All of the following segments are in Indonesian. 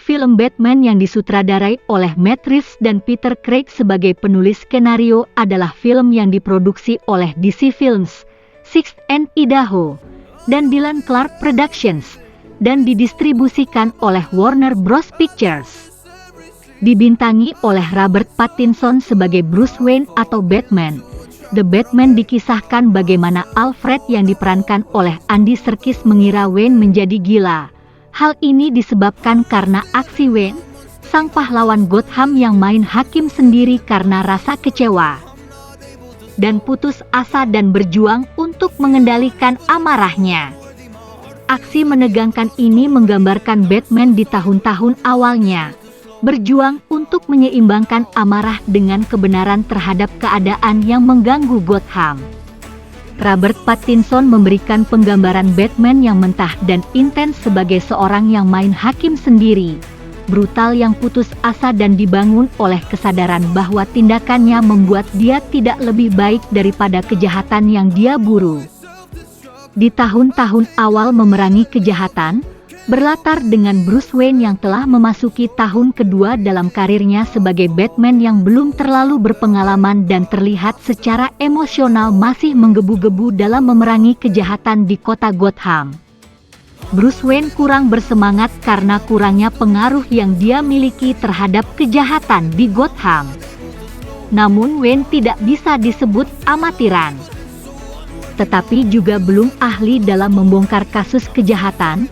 film Batman yang disutradarai oleh Matt Reeves dan Peter Craig sebagai penulis skenario adalah film yang diproduksi oleh DC Films, Sixth and Idaho, dan Dylan Clark Productions, dan didistribusikan oleh Warner Bros. Pictures. Dibintangi oleh Robert Pattinson sebagai Bruce Wayne atau Batman, The Batman dikisahkan bagaimana Alfred yang diperankan oleh Andy Serkis mengira Wayne menjadi gila. Hal ini disebabkan karena aksi Wayne, sang pahlawan Gotham yang main hakim sendiri karena rasa kecewa dan putus asa dan berjuang untuk mengendalikan amarahnya. Aksi menegangkan ini menggambarkan Batman di tahun-tahun awalnya, berjuang untuk menyeimbangkan amarah dengan kebenaran terhadap keadaan yang mengganggu Gotham. Robert Pattinson memberikan penggambaran Batman yang mentah dan intens sebagai seorang yang main hakim sendiri, brutal yang putus asa dan dibangun oleh kesadaran bahwa tindakannya membuat dia tidak lebih baik daripada kejahatan yang dia buru. Di tahun-tahun awal memerangi kejahatan, berlatar dengan Bruce Wayne yang telah memasuki tahun kedua dalam karirnya sebagai Batman yang belum terlalu berpengalaman dan terlihat secara emosional masih menggebu-gebu dalam memerangi kejahatan di kota Gotham. Bruce Wayne kurang bersemangat karena kurangnya pengaruh yang dia miliki terhadap kejahatan di Gotham. Namun Wayne tidak bisa disebut amatiran, tetapi juga belum ahli dalam membongkar kasus kejahatan.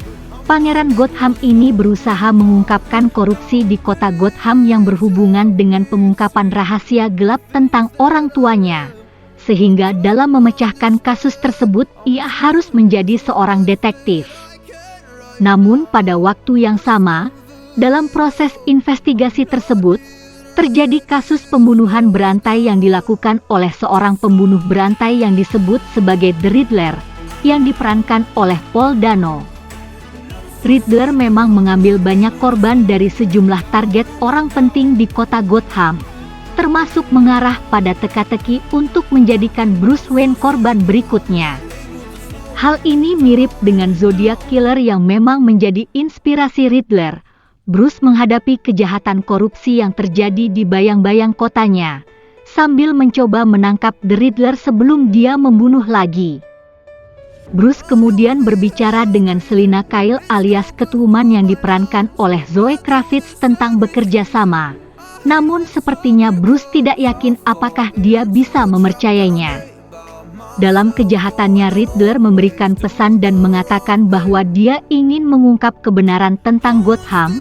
Pangeran Gotham ini berusaha mengungkapkan korupsi di kota Gotham yang berhubungan dengan pengungkapan rahasia gelap tentang orang tuanya. Sehingga dalam memecahkan kasus tersebut, ia harus menjadi seorang detektif. Namun pada waktu yang sama, dalam proses investigasi tersebut, terjadi kasus pembunuhan berantai yang dilakukan oleh seorang pembunuh berantai yang disebut sebagai The Riddler, yang diperankan oleh Paul Dano. Riddler memang mengambil banyak korban dari sejumlah target orang penting di kota Gotham, termasuk mengarah pada teka-teki untuk menjadikan Bruce Wayne korban berikutnya. Hal ini mirip dengan Zodiac Killer yang memang menjadi inspirasi Riddler. Bruce menghadapi kejahatan korupsi yang terjadi di bayang-bayang kotanya, sambil mencoba menangkap The Riddler sebelum dia membunuh lagi. Bruce kemudian berbicara dengan Selina Kyle alias Catwoman yang diperankan oleh Zoe Kravitz tentang bekerja sama. Namun sepertinya Bruce tidak yakin apakah dia bisa mempercayainya. Dalam kejahatannya, Riddler memberikan pesan dan mengatakan bahwa dia ingin mengungkap kebenaran tentang Gotham,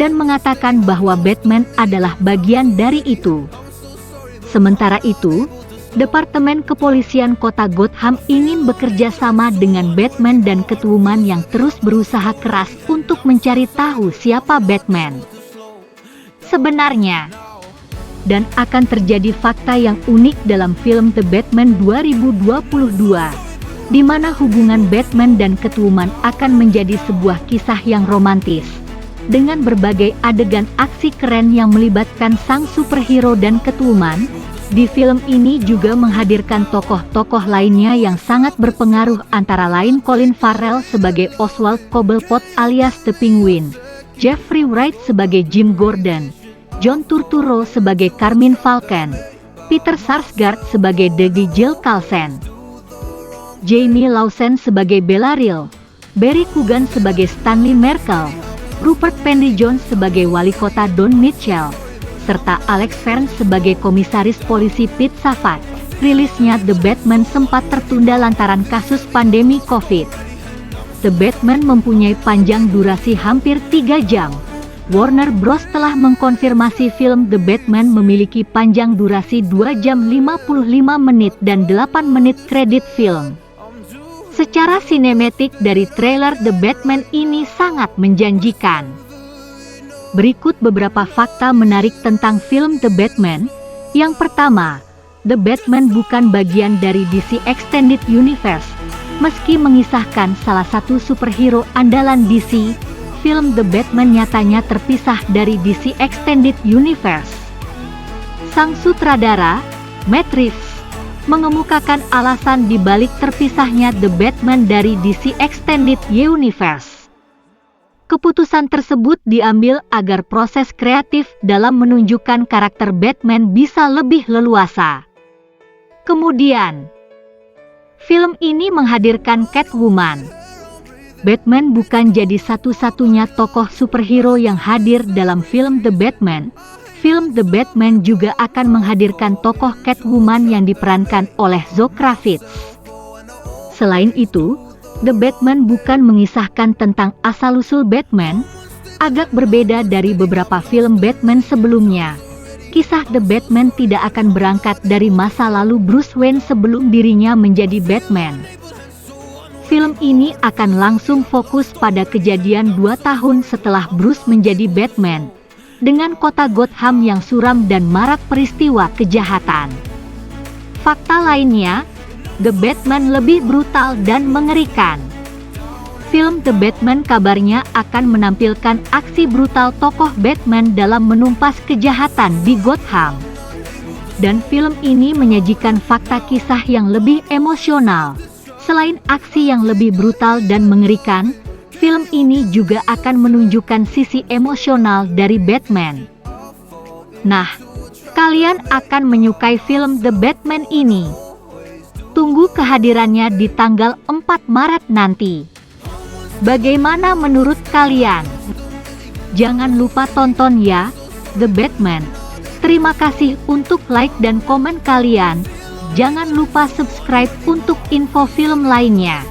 dan mengatakan bahwa Batman adalah bagian dari itu. Sementara itu, Departemen Kepolisian Kota Gotham ingin bekerja sama dengan Batman dan Catwoman yang terus berusaha keras untuk mencari tahu siapa Batman sebenarnya. Dan akan terjadi fakta yang unik dalam film The Batman 2022, di mana hubungan Batman dan Catwoman akan menjadi sebuah kisah yang romantis, dengan berbagai adegan aksi keren yang melibatkan sang superhero dan Catwoman. Di film ini juga menghadirkan tokoh-tokoh lainnya yang sangat berpengaruh, antara lain Colin Farrell sebagai Oswald Cobblepot alias The Penguin, Jeffrey Wright sebagai Jim Gordon, John Turturro sebagai Carmine Falcon, Peter Sarsgaard sebagai Dougie Jill Carlsen, Jamie Lawson sebagai Bellatrix, Barry Coogan sebagai Stanley Merkel, Rupert Penry-Jones sebagai Wali Kota Don Mitchell, serta Alex Ferns sebagai Komisaris Polisi Pete Savage. Rilisnya The Batman sempat tertunda lantaran kasus pandemi COVID. The Batman mempunyai panjang durasi hampir 3 jam. Warner Bros telah mengkonfirmasi film The Batman memiliki panjang durasi 2 jam 55 menit dan 8 menit kredit film. Secara sinematik dari trailer The Batman ini sangat menjanjikan. Berikut beberapa fakta menarik tentang film The Batman. Yang pertama, The Batman bukan bagian dari DC Extended Universe. Meski mengisahkan salah satu superhero andalan DC, film The Batman nyatanya terpisah dari DC Extended Universe. Sang sutradara, Matt Reeves, mengemukakan alasan di balik terpisahnya The Batman dari DC Extended Universe. Keputusan tersebut diambil agar proses kreatif dalam menunjukkan karakter Batman bisa lebih leluasa. Kemudian, film ini menghadirkan Catwoman. Batman bukan jadi satu-satunya tokoh superhero yang hadir dalam film The Batman. Film The Batman juga akan menghadirkan tokoh Catwoman yang diperankan oleh Zoe Kravitz. Selain itu, The Batman bukan mengisahkan tentang asal-usul Batman, agak berbeda dari beberapa film Batman sebelumnya. Kisah The Batman tidak akan berangkat dari masa lalu Bruce Wayne sebelum dirinya menjadi Batman. Film ini akan langsung fokus pada kejadian 2 tahun setelah Bruce menjadi Batman, dengan kota Gotham yang suram dan marak peristiwa kejahatan. Fakta lainnya, The Batman lebih brutal dan mengerikan. Film The Batman kabarnya akan menampilkan aksi brutal tokoh Batman dalam menumpas kejahatan di Gotham. Dan film ini menyajikan fakta kisah yang lebih emosional. Selain aksi yang lebih brutal dan mengerikan, film ini juga akan menunjukkan sisi emosional dari Batman. Nah, kalian akan menyukai film The Batman ini. Tunggu kehadirannya di tanggal 4 Maret nanti. Bagaimana menurut kalian? Jangan lupa tonton ya, The Batman. Terima kasih untuk like dan komen kalian. Jangan lupa subscribe untuk info film lainnya.